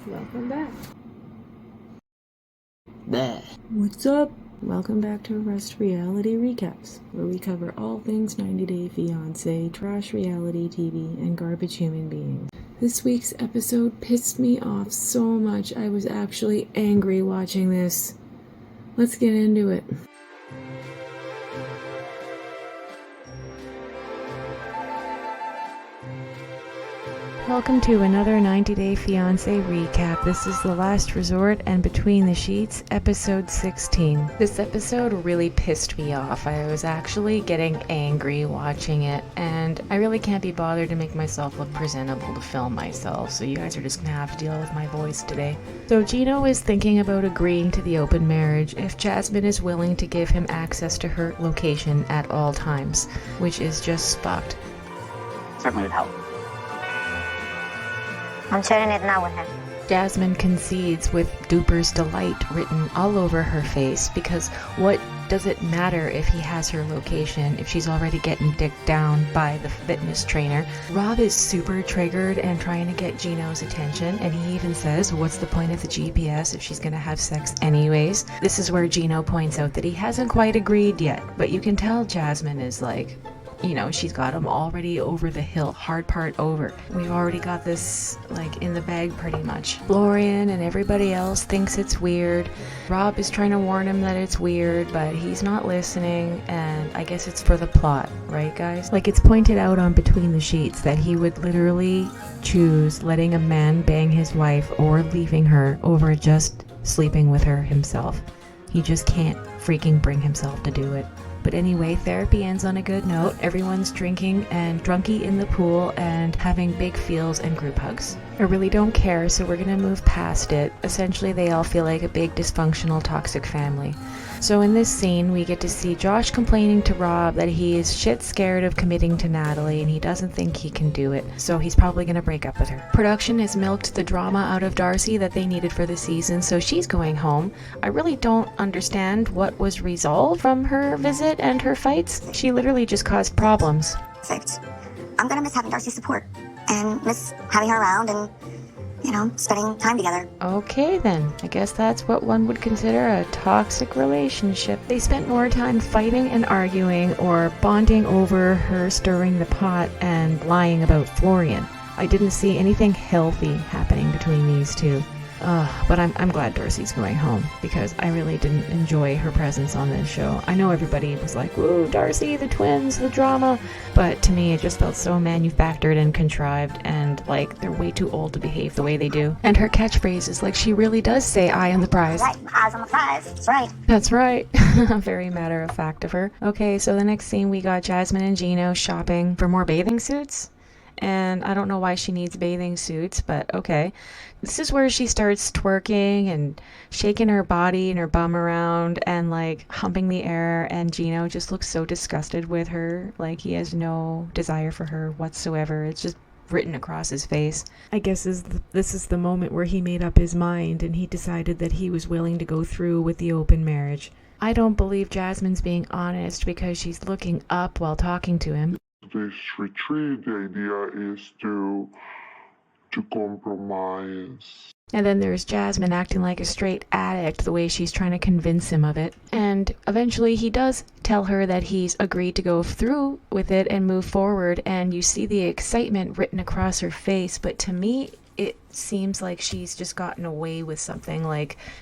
Welcome back. Bleh. What's up? Welcome back to Arrest Reality Recaps, where we cover all things 90 Day Fiancé, trash reality TV, and garbage human beings. This week's episode pissed me off so much I was actually angry watching this. Let's get into it. Welcome to another 90 Day Fiancé recap. This is The Last Resort and Between the Sheets, episode 16. This episode really pissed me off. I was actually getting angry watching it, and I really can't be bothered to make myself look presentable to film myself, so you guys are just gonna have to deal with my voice today. So Gino is thinking about agreeing to the open marriage if Jasmine is willing to give him access to her location at all times, which is just fucked. Certainly would help. I'm sharing it now with him. Jasmine concedes with duper's delight written all over her face, because what does it matter if he has her location if she's already getting dicked down by the fitness trainer? Rob is super triggered and trying to get Gino's attention, and he even says, what's the point of the GPS if she's gonna have sex anyways? This is where Gino points out that he hasn't quite agreed yet, but you can tell Jasmine is like, she's got him already over the hill, hard part over. We've already got this, in the bag pretty much. Florian and everybody else thinks it's weird. Rob is trying to warn him that it's weird, but he's not listening, and I guess it's for the plot, right, guys? It's pointed out on Between the Sheets that he would literally choose letting a man bang his wife or leaving her over just sleeping with her himself. He just can't freaking bring himself to do it. But anyway, therapy ends on a good note. Everyone's drinking and drunky in the pool and having big feels and group hugs. I really don't care, so we're gonna move past it. Essentially, they all feel like a big dysfunctional toxic family. So in this scene, we get to see Josh complaining to Rob that he is shit scared of committing to Natalie and he doesn't think he can do it, so he's probably gonna break up with her. Production has milked the drama out of Darcy that they needed for the season, so she's going home. I really don't understand what was resolved from her visit and her fights. She literally just caused problems. Perfect. I'm gonna miss having Darcy's support and miss having her around and spending time together. Okay then, I guess that's what one would consider a toxic relationship. They spent more time fighting and arguing or bonding over her stirring the pot and lying about Florian. I didn't see anything healthy happening between these two. But I'm glad Darcy's going home, because I really didn't enjoy her presence on this show. I know everybody was like, woo, Darcy, the twins, the drama, but to me it just felt so manufactured and contrived, and they're way too old to behave the way they do. And her catchphrase is she really does say eye on the prize. Right, eyes on the prize. That's right. That's right. Very matter of fact of her. Okay, so the next scene we got Jasmine and Gino shopping for more bathing suits. And I don't know why she needs bathing suits, but okay. This is where she starts twerking and shaking her body and her bum around and humping the air, and Gino just looks so disgusted with her. He has no desire for her whatsoever. It's just written across his face. I guess this is the moment where he made up his mind and he decided that he was willing to go through with the open marriage. I don't believe Jasmine's being honest because she's looking up while talking to him. This retreat, the idea is to compromise. And then there's Jasmine acting like a straight addict, the way she's trying to convince him of it. And eventually he does tell her that he's agreed to go through with it and move forward, and you see the excitement written across her face, but to me it seems like she's just gotten away with something.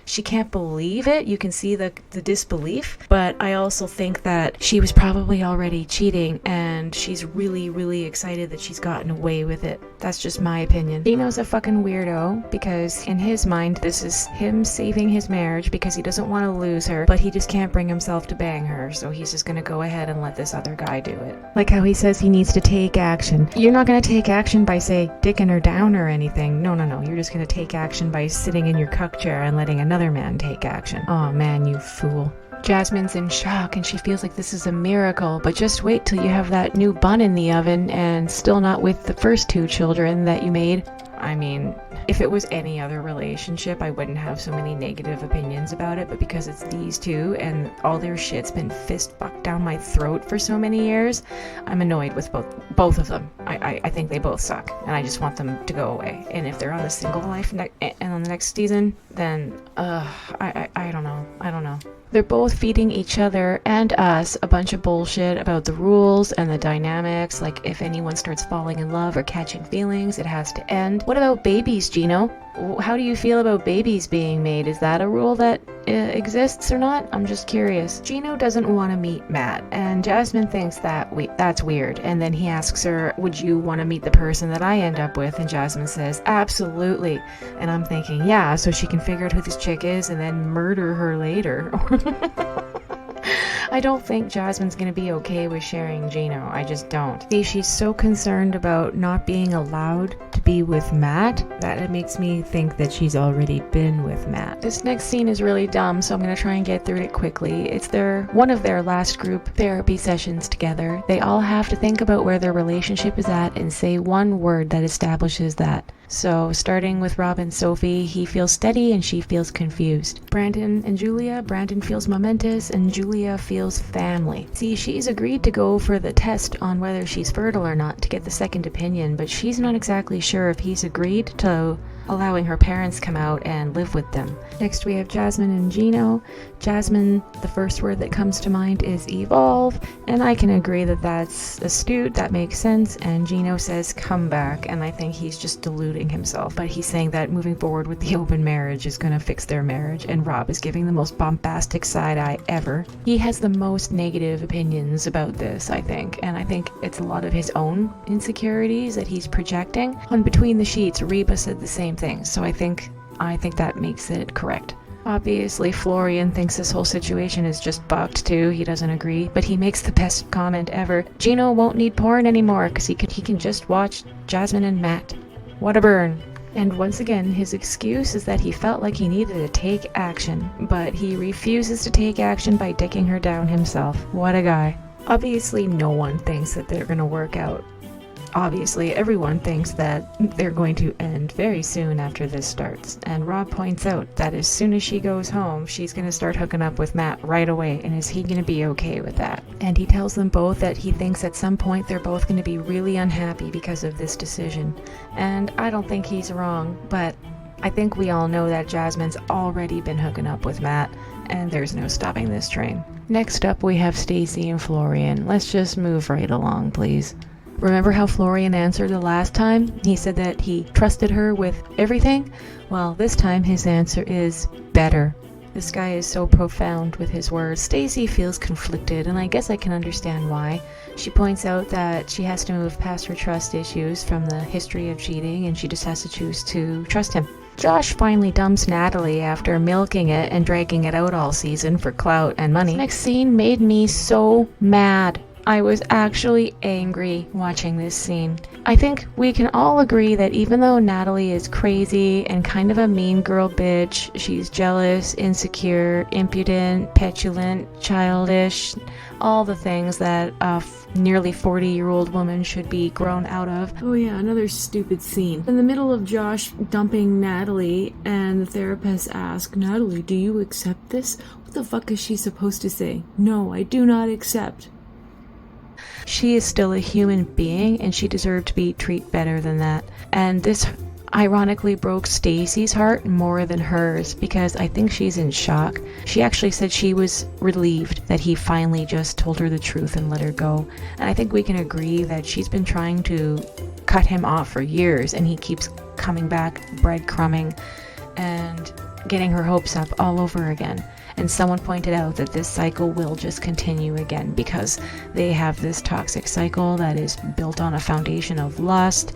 She can't believe it. You can see the disbelief, but I also think that she was probably already cheating and she's really, really excited that she's gotten away with it. That's just my opinion. Gino's a fucking weirdo, because in his mind this is him saving his marriage because he doesn't want to lose her, but he just can't bring himself to bang her, so he's just gonna go ahead and let this other guy do it. Like how he says he needs to take action. You're not gonna take action by, say, dicking her down or anything. No. You're just gonna take action by sitting in your cuck chair and letting another man take action. Oh man, you fool. Jasmine's in shock and she feels like this is a miracle, but just wait till you have that new bun in the oven and still not with the first two children that you made. I mean, if it was any other relationship, I wouldn't have so many negative opinions about it, but because it's these two and all their shit's been fist fucked down my throat for so many years, I'm annoyed with both of them. I think they both suck, and I just want them to go away. And if they're on the single life and on the next season, then I don't know. They're both feeding each other and us a bunch of bullshit about the rules and the dynamics, like if anyone starts falling in love or catching feelings, it has to end. What about babies, Gino? How do you feel about babies being made? Is that a rule that exists or not? I'm just curious. Gino doesn't want to meet Matt, and Jasmine thinks that's weird. And then he asks her, would you want to meet the person that I end up with? And Jasmine says, absolutely. And I'm thinking, yeah, so she can figure out who this chick is and then murder her later. I don't think Jasmine's gonna be okay with sharing Gino. I just don't. See, she's so concerned about not being allowed to be with Matt that it makes me think that she's already been with Matt. This next scene is really dumb, so I'm gonna try and get through it quickly. It's one of their last group therapy sessions together. They all have to think about where their relationship is at and say one word that establishes that. So, starting with Rob and Sophie, he feels steady and she feels confused. Brandon and Julia, Brandon feels momentous and Julia feels family. See, she's agreed to go for the test on whether she's fertile or not to get the second opinion, but she's not exactly sure if he's agreed to allowing her parents come out and live with them. Next we have Jasmine and Gino. Jasmine, the first word that comes to mind is evolve, and I can agree that that's astute, that makes sense, and Gino says come back, and I think he's just deluding himself, but he's saying that moving forward with the open marriage is gonna fix their marriage, and Rob is giving the most bombastic side eye ever. He has the most negative opinions about this, I think, and I think it's a lot of his own insecurities that he's projecting. On Between the Sheets, Reba said the same thing, so I think that makes it correct. Obviously, Florian thinks this whole situation is just bugged too. He doesn't agree, but he makes the best comment ever. Gino won't need porn anymore because he can just watch Jasmine and Matt. What a burn. And once again, his excuse is that he felt like he needed to take action, but he refuses to take action by dicking her down himself. What a guy. Obviously, no one thinks that they're gonna work out. Obviously, everyone thinks that they're going to end very soon after this starts, and Rob points out that as soon as she goes home, she's going to start hooking up with Matt right away, and is he going to be okay with that? And he tells them both that he thinks at some point they're both going to be really unhappy because of this decision. And I don't think he's wrong, but I think we all know that Jasmine's already been hooking up with Matt, and there's no stopping this train. Next up, we have Stacy and Florian. Let's just move right along, please. Remember how Florian answered the last time? He said that he trusted her with everything? Well, this time his answer is better. This guy is so profound with his words. Stacy feels conflicted, and I guess I can understand why. She points out that she has to move past her trust issues from the history of cheating, and she just has to choose to trust him. Josh finally dumps Natalie after milking it and dragging it out all season for clout and money. This next scene made me so mad. I was actually angry watching this scene. I think we can all agree that even though Natalie is crazy and kind of a mean girl bitch, she's jealous, insecure, impudent, petulant, childish, all the things that a nearly 40-year-old woman should be grown out of. Oh yeah, another stupid scene. In the middle of Josh dumping Natalie, and the therapist asks, Natalie, do you accept this? What the fuck is she supposed to say? No, I do not accept. She is still a human being, and she deserved to be treated better than that. And this ironically broke Stacy's heart more than hers, because I think she's in shock. She actually said she was relieved that he finally just told her the truth and let her go. And I think we can agree that she's been trying to cut him off for years, and he keeps coming back, breadcrumbing, and getting her hopes up all over again. And someone pointed out that this cycle will just continue again because they have this toxic cycle that is built on a foundation of lust,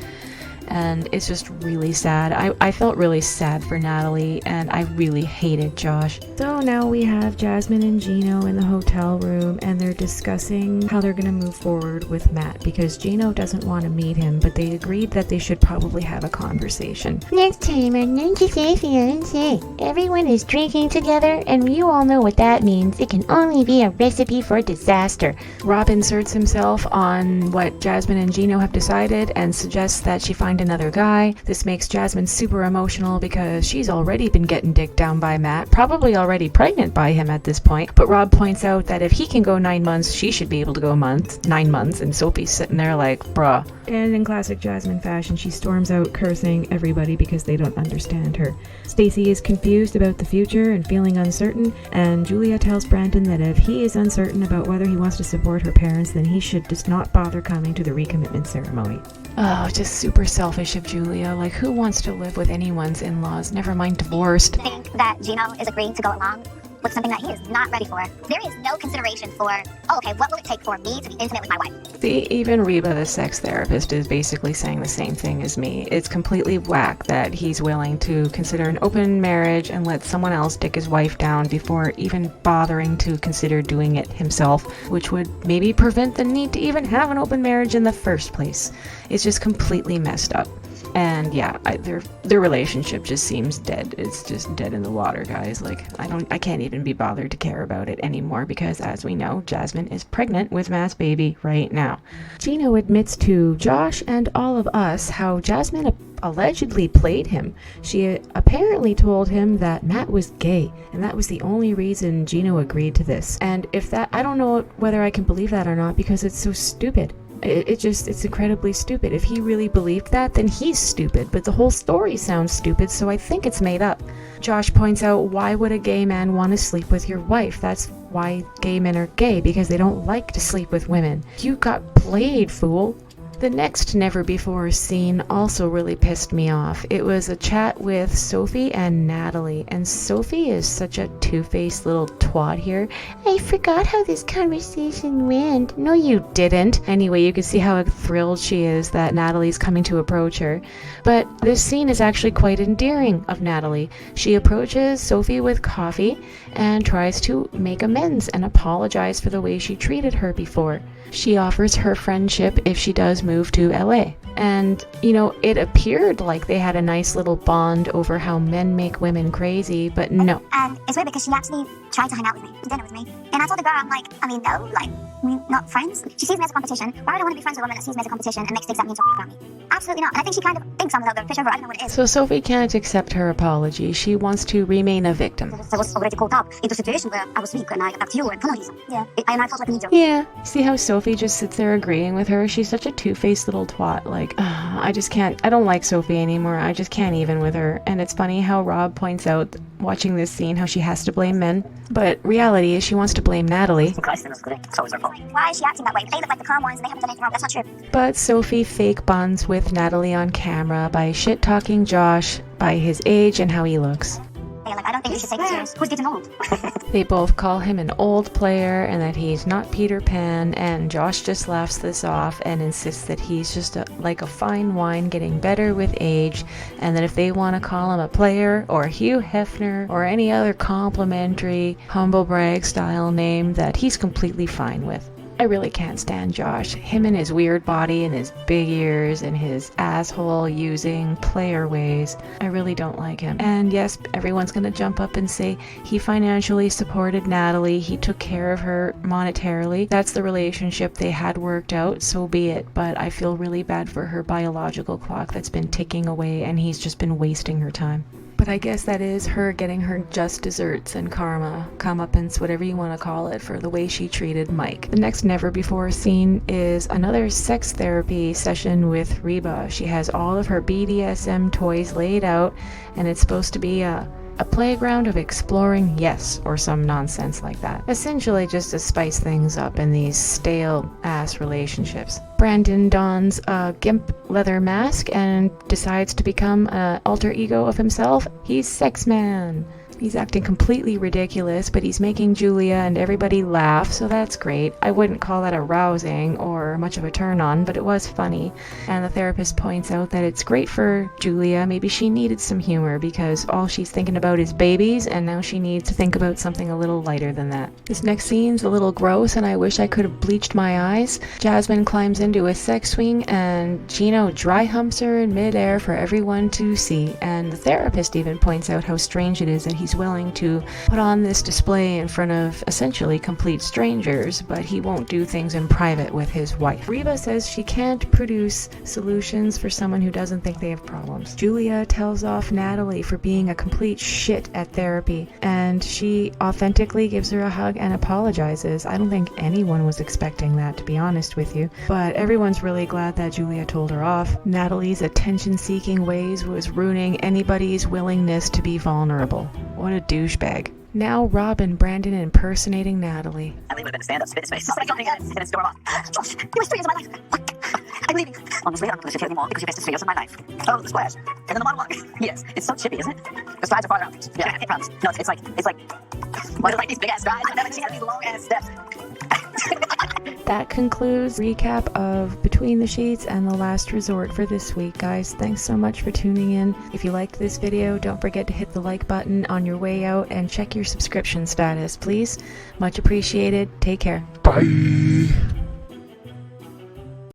and it's just really sad. I felt really sad for Natalie, and I really hated Josh. So now we have Jasmine and Gino in the hotel room, and they're discussing how they're gonna move forward with Matt, because Gino doesn't want to meet him, but they agreed that they should probably have a conversation. Next time on 90 Day Fiancé, everyone is drinking together, and you all know what that means. It can only be a recipe for disaster. Rob inserts himself on what Jasmine and Gino have decided and suggests that she find find another guy. This makes Jasmine super emotional because she's already been getting dicked down by Matt, probably already pregnant by him at this point. But Rob points out that if he can go 9 months, she should be able to go 9 months, and Sophie's sitting there like, bruh. And in classic Jasmine fashion, she storms out cursing everybody because they don't understand her. Stacy is confused about the future and feeling uncertain, and Julia tells Brandon that if he is uncertain about whether he wants to support her parents, then he should just not bother coming to the recommitment ceremony. Oh, just super selfish of Julia. Like, who wants to live with anyone's in-laws, never mind divorced? I think that Gino is agreeing to go along with something that he is not ready for. There is no consideration for, oh, okay, what will it take for me to be intimate with my wife? See, even Reba, the sex therapist, is basically saying the same thing as me. It's completely whack that he's willing to consider an open marriage and let someone else dick his wife down before even bothering to consider doing it himself, which would maybe prevent the need to even have an open marriage in the first place. It's just completely messed up. And yeah, their relationship just seems dead. It's just dead in the water, guys. Like, I can't even be bothered to care about it anymore because, as we know, Jasmine is pregnant with Matt's baby right now. Gino admits to Josh and all of us how Jasmine allegedly played him. She apparently told him that Matt was gay, and that was the only reason Gino agreed to this. And if that, I don't know whether I can believe that or not because it's so stupid. It's incredibly stupid. If he really believed that, then he's stupid, but the whole story sounds stupid, so I think it's made up. Josh points out, why would a gay man want to sleep with your wife? That's why gay men are gay, because they don't like to sleep with women. You got played, fool. The next never-before scene also really pissed me off. It was a chat with Sophie and Natalie, and Sophie is such a two-faced little twat here. I forgot how this conversation went. No, you didn't. Anyway, you can see how thrilled she is that Natalie's coming to approach her. But this scene is actually quite endearing of Natalie. She approaches Sophie with coffee and tries to make amends and apologize for the way she treated her before. She offers her friendship if she does move to LA. And, you know, it appeared like they had a nice little bond over how men make women crazy, but no. And it's weird because she actually tried to hang out with me, to dinner with me. And I told the girl, I'm like, no, like, we're not friends. She sees me as a competition. Why would I want to be friends with a woman that sees me as a competition and makes things that mean something about me? Absolutely not. And I think she kind of thinks I'm a little bit pushover. I don't know what it is. So Sophie can't accept her apology. She wants to remain a victim. I was already caught up into a situation where I was weak and I attacked you and colonialism. Yeah. And I felt like an idiot. Yeah. See how Sophie just sits there agreeing with her? She's such a two-faced little twat. Like, I just can't. I don't like Sophie anymore. I just can't even with her. And it's funny how Rob points out, watching this scene, how she has to blame men. But reality is she wants to blame Natalie. Why is she acting that way? They look like the calm ones and they haven't done anything wrong. That's not true. But Sophie fake bonds with Natalie on camera by shit-talking Josh by his age and how he looks. Like, I don't think you should take it serious. Who's getting old? They both call him an old player and that he's not Peter Pan, and Josh just laughs this off and insists that he's just like a fine wine getting better with age, and that if they want to call him a player or Hugh Hefner or any other complimentary humble brag style name, that he's completely fine with. I really can't stand Josh. Him and his weird body and his big ears and his asshole using player ways. I really don't like him. And yes, everyone's gonna jump up and say he financially supported Natalie. He took care of her monetarily. That's the relationship they had worked out, so be it. But I feel really bad for her biological clock that's been ticking away and he's just been wasting her time. But I guess that is her getting her just desserts and karma, comeuppance, whatever you want to call it, for the way she treated Mike. The next never-before scene is another sex therapy session with Reba. She has all of her BDSM toys laid out, and it's supposed to be a playground of exploring yes, or some nonsense like that. Essentially just to spice things up in these stale-ass relationships. Brandon dons a gimp leather mask and decides to become an alter ego of himself. He's Sex Man. He's acting completely ridiculous, but he's making Julia and everybody laugh, so that's great. I wouldn't call that arousing or much of a turn on, but it was funny. And the therapist points out that it's great for Julia. Maybe she needed some humor because all she's thinking about is babies, and now she needs to think about something a little lighter than that. This next scene's a little gross, and I wish I could have bleached my eyes. Jasmine climbs into a sex swing, and Gino dry humps her in midair for everyone to see. And the therapist even points out how strange it is that he he's willing to put on this display in front of essentially complete strangers, but he won't do things in private with his wife. Reva says she can't produce solutions for someone who doesn't think they have problems. Julia tells off Natalie for being a complete shit at therapy, and she authentically gives her a hug and apologizes. I don't think anyone was expecting that, to be honest with you, but everyone's really glad that Julia told her off. Natalie's attention-seeking ways was ruining anybody's willingness to be vulnerable. What a douchebag. Now Rob and Brandon impersonating Natalie. Natalie would have been a stand-up, spit his face. Somebody jumping in and it's storm off. Josh, you were 3 years of my life. What? I'm leaving. Honestly, I don't appreciate it anymore because you missed 3 years of my life. Oh, the splash. And then the monologue. Yes, it's so chippy, isn't it? The strides are farther out. Yeah, I promise. No, it's like, why do I like these big-ass strides? And then she has these long-ass steps. That concludes recap of Between the Sheets and The Last Resort for this week, guys. Thanks so much for tuning in. If you liked this video, don't forget to hit the like button on your way out and check your subscription status, please. Much appreciated. Take care. Bye.